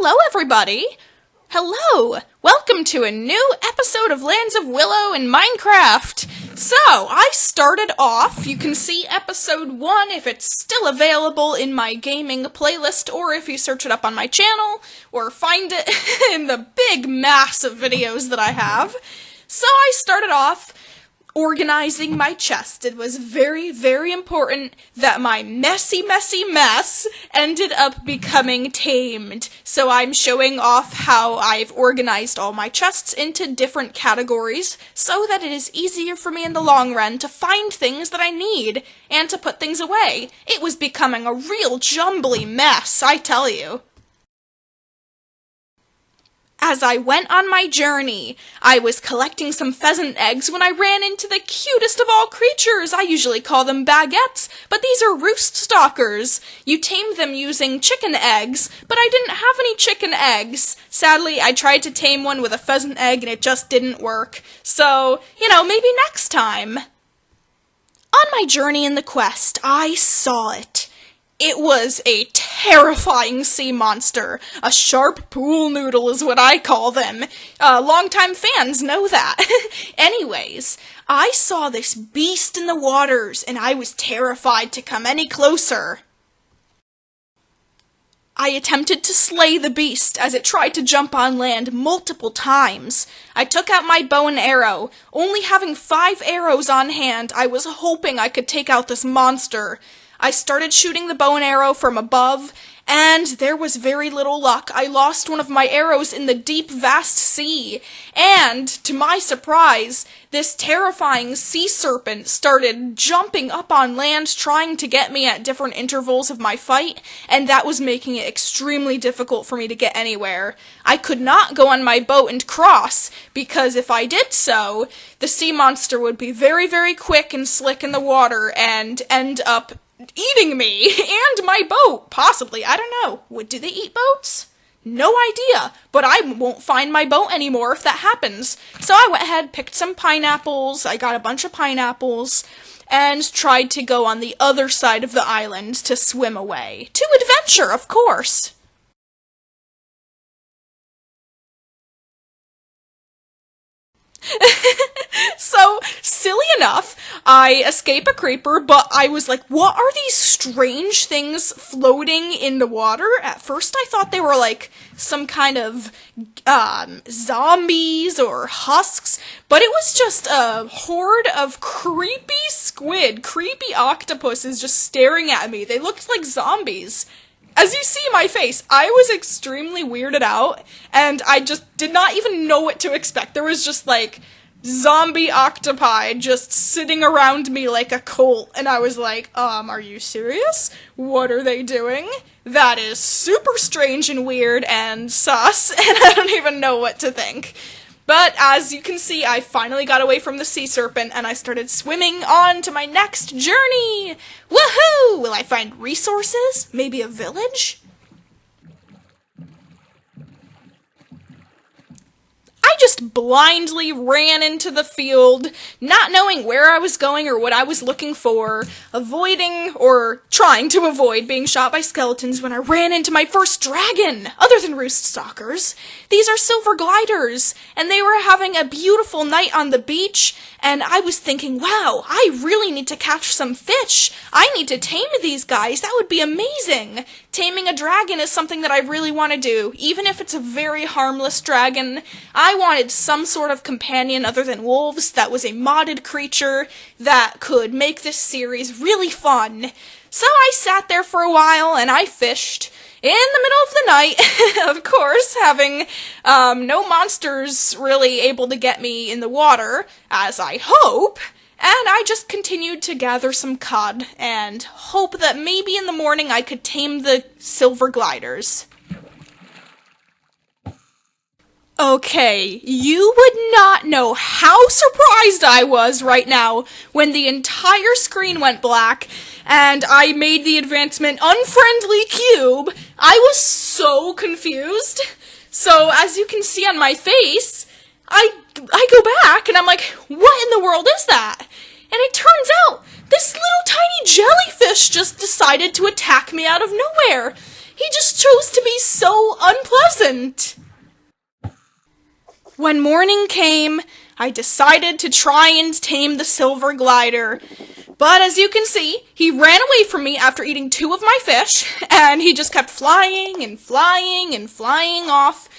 Hello, everybody! Hello! Welcome to a new episode of Lands of Willow in Minecraft! So, I started off, you can see episode 1 if it's still available in my gaming playlist, or if you search it up on my channel, or find it in the big mass of videos that I have. So I started off organizing my chest. It was very, very important that my messy mess ended up becoming tamed. So I'm showing off how I've organized all my chests into different categories so that it is easier for me in the long run to find things that I need and to put things away. It was becoming a real jumbly mess, I tell you. As I went on my journey, I was collecting some pheasant eggs when I ran into the cutest of all creatures. I usually call them baguettes, but these are roost stalkers. You tame them using chicken eggs, but I didn't have any chicken eggs. Sadly, I tried to tame one with a pheasant egg and it just didn't work. So, maybe next time. On my journey in the quest, I saw it. It was a terrifying sea monster. A sharp pool noodle is what I call them. Longtime fans know that. Anyways, I saw this beast in the waters, and I was terrified to come any closer. I attempted to slay the beast as it tried to jump on land multiple times. I took out my bow and arrow. Only having 5 arrows on hand, I was hoping I could take out this monster. I started shooting the bow and arrow from above, and there was very little luck. I lost one of my arrows in the deep, vast sea, and, to my surprise, this terrifying sea serpent started jumping up on land, trying to get me at different intervals of my fight, and that was making it extremely difficult for me to get anywhere. I could not go on my boat and cross, because if I did so, the sea monster would be very, very quick and slick in the water, and end up eating me and my boat, possibly. I don't know. Do they eat boats? No idea, but I won't find my boat anymore if that happens. So I went ahead, picked some pineapples, I got a bunch of pineapples, and tried to go on the other side of the island to swim away. To adventure, of course. So, silly enough, I escape a creeper, but I was like, what are these strange things floating in the water? At first I thought they were like some kind of zombies or husks, but it was just a horde of creepy squid, creepy octopuses just staring at me. They looked like zombies. As you see my face, I was extremely weirded out, and I just did not even know what to expect. There was just, like, zombie octopi just sitting around me like a cult, and I was like, are you serious? What are they doing? That is super strange and weird and sus, and I don't even know what to think. But, as you can see, I finally got away from the sea serpent, and I started swimming on to my next journey! Woohoo! Will I find resources? Maybe a village? I just blindly ran into the field, not knowing where I was going or what I was looking for, avoiding or trying to avoid being shot by skeletons when I ran into my first dragon, other than roost stalkers. These are silver gliders, and they were having a beautiful night on the beach, and I was thinking, wow, I really need to catch some fish. I need to tame these guys. That would be amazing. Taming a dragon is something that I really want to do, even if it's a very harmless dragon. I wanted some sort of companion other than wolves that was a modded creature that could make this series really fun. So I sat there for a while and I fished in the middle of the night, of course, having no monsters really able to get me in the water, as I hope. And I just continued to gather some cod and hope that maybe in the morning I could tame the silver gliders. Okay, you would not know how surprised I was right now when the entire screen went black and I made the advancement unfriendly cube. I was so confused. So as you can see on my face, I go back and I'm like, what in the world is that? And it turns out this little tiny jellyfish just decided to attack me out of nowhere. He just chose to be so unpleasant. When morning came, I decided to try and tame the silver glider. But as you can see, he ran away from me after eating 2 of my fish, and he just kept flying and flying and flying off,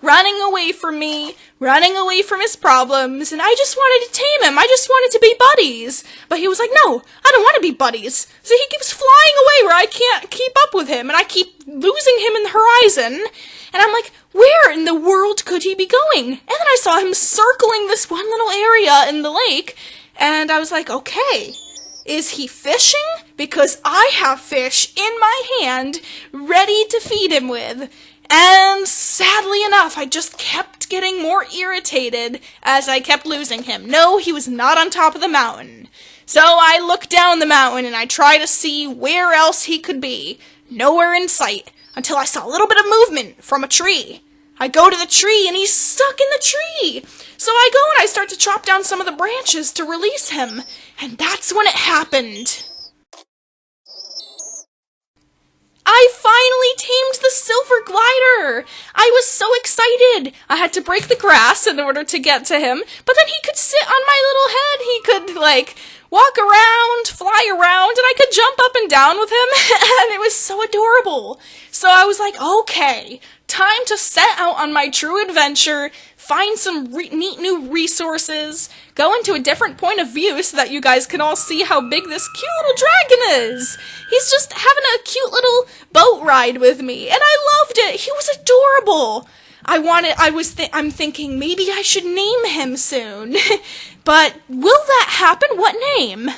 running away from me, running away from his problems, and I just wanted to tame him. I just wanted to be buddies. But he was like, no, I don't want to be buddies. So he keeps flying away where I can't keep up with him, and I keep losing him in the horizon. And I'm like, where in the world could he be going? And then I saw him circling this one little area in the lake, and I was like, okay, is he fishing? Because I have fish in my hand, ready to feed him with. And sadly enough, I just kept getting more irritated as I kept losing him. No, he was not on top of the mountain. So I looked down the mountain and I tried to see where else he could be. Nowhere in sight, until I saw a little bit of movement from a tree. I go to the tree and he's stuck in the tree. So I go and I start to chop down some of the branches to release him. And that's when it happened. I finally tamed the silver glider! I was so excited! I had to break the grass in order to get to him, but then he could sit on my little head. He could, walk around, fly around, and I could jump up and down with him, and it was so adorable. So I was like, okay, time to set out on my true adventure, find some neat new resources, go into a different point of view so that you guys can all see how big this cute little dragon is. He's just having a cute little boat ride with me, and I loved it. He was adorable. I'm thinking maybe I should name him soon. But will that happen? What name?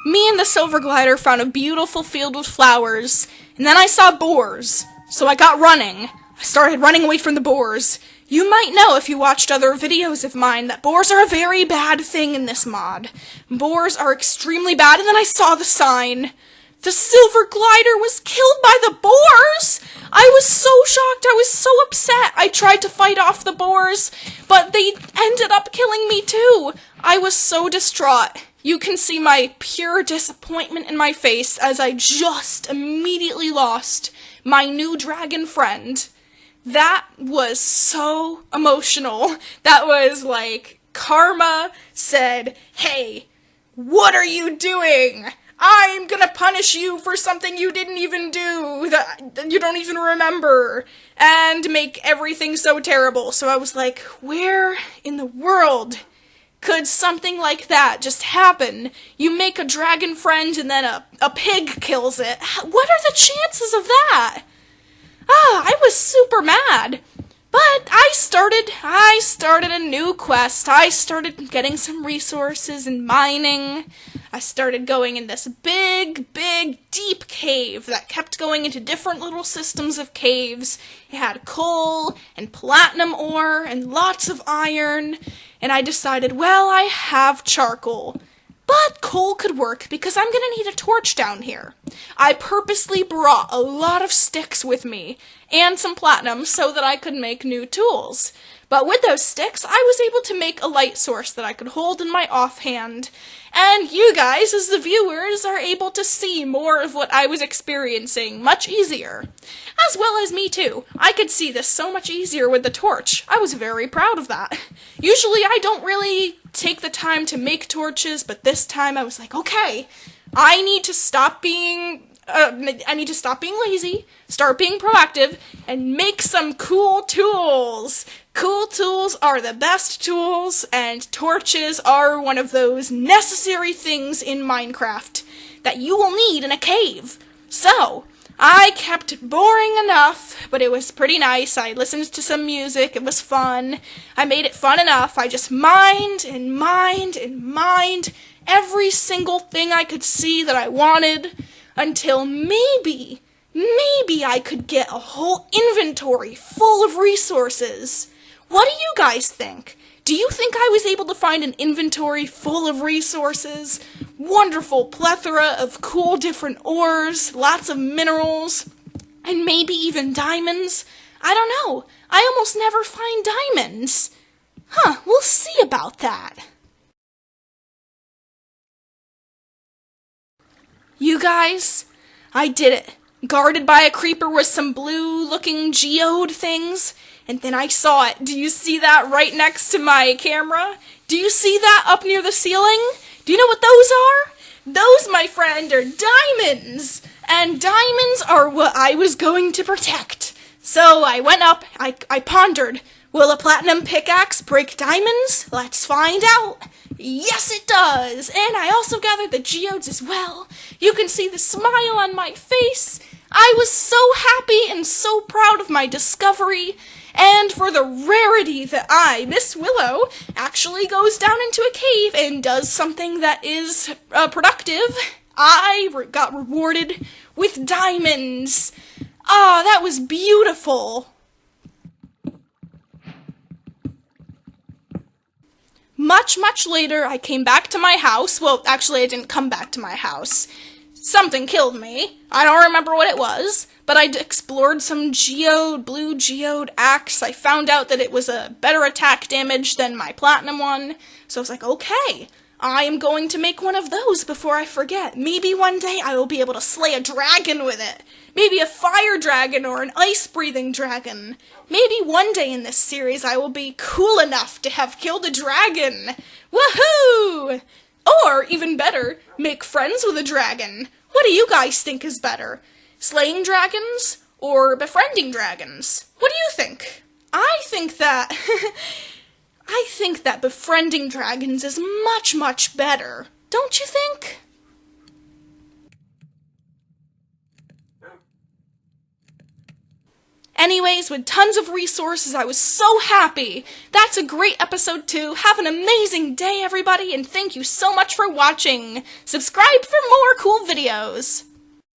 Me and the silver glider found a beautiful field with flowers, and then I saw boars. So I got running. I started running away from the boars. You might know if you watched other videos of mine that boars are a very bad thing in this mod. Boars are extremely bad, and then I saw the sign. The silver glider was killed by the boars! I was so shocked, I was so upset. I tried to fight off the boars, but they ended up killing me too. I was so distraught. You can see my pure disappointment in my face as I just immediately lost my new dragon friend. That was so emotional. That was like karma said, hey, what are you doing? I'm gonna punish you for something you didn't even do, that you don't even remember, and make everything so terrible. So I was like, where in the world could something like that just happen? You make a dragon friend and then a pig kills it. What are the chances of that? I was super mad. But I started a new quest. I started getting some resources and mining. I started going in this big, deep cave that kept going into different little systems of caves. It had coal and platinum ore and lots of iron. And I decided, well, I have charcoal. But coal could work because I'm gonna need a torch down here. I purposely brought a lot of sticks with me and some platinum so that I could make new tools. But with those sticks, I was able to make a light source that I could hold in my offhand. And you guys, as the viewers, are able to see more of what I was experiencing much easier. As well as me too. I could see this so much easier with the torch. I was very proud of that. Usually I don't really take the time to make torches, but this time I was like, okay, I need to stop being lazy, start being proactive, and make some cool tools. Cool tools are the best tools, and torches are one of those necessary things in Minecraft that you will need in a cave. So, I kept boring enough, but it was pretty nice. I listened to some music, it was fun. I made it fun enough. I just mined and mined and mined every single thing I could see that I wanted, until maybe I could get a whole inventory full of resources. What do you guys think? Do you think I was able to find an inventory full of resources? Wonderful plethora of cool different ores, lots of minerals, and maybe even diamonds? I don't know. I almost never find diamonds. We'll see about that. You guys, I did it. guarded by a creeper with some blue-looking geode things. And then I saw it. Do you see that right next to my camera? Do you see that up near the ceiling? Do you know what those are? Those, my friend, are diamonds. And diamonds are what I was going to protect. So I went up, I pondered, will a platinum pickaxe break diamonds? Let's find out. Yes, it does. And I also gathered the geodes as well. You can see the smile on my face. I was so happy and so proud of my discovery. And for the rarity that I, Miss Willow, actually goes down into a cave and does something that is productive, I got rewarded with diamonds. Ah, that was beautiful. Much later, I came back to my house. Well, actually, I didn't come back to my house. Something killed me. I don't remember what it was, but I explored some blue geode axe. I found out that it was a better attack damage than my platinum one. So I was like, okay, I am going to make one of those before I forget. Maybe one day I will be able to slay a dragon with it. Maybe a fire dragon or an ice-breathing dragon. Maybe one day in this series I will be cool enough to have killed a dragon. Woohoo! Or, even better, make friends with a dragon. What do you guys think is better? Slaying dragons or befriending dragons? What do you think? I think that befriending dragons is much better. Don't you think? Anyways, with tons of resources, I was so happy. That's a great episode 2. Have an amazing day, everybody, and thank you so much for watching. Subscribe for more cool videos.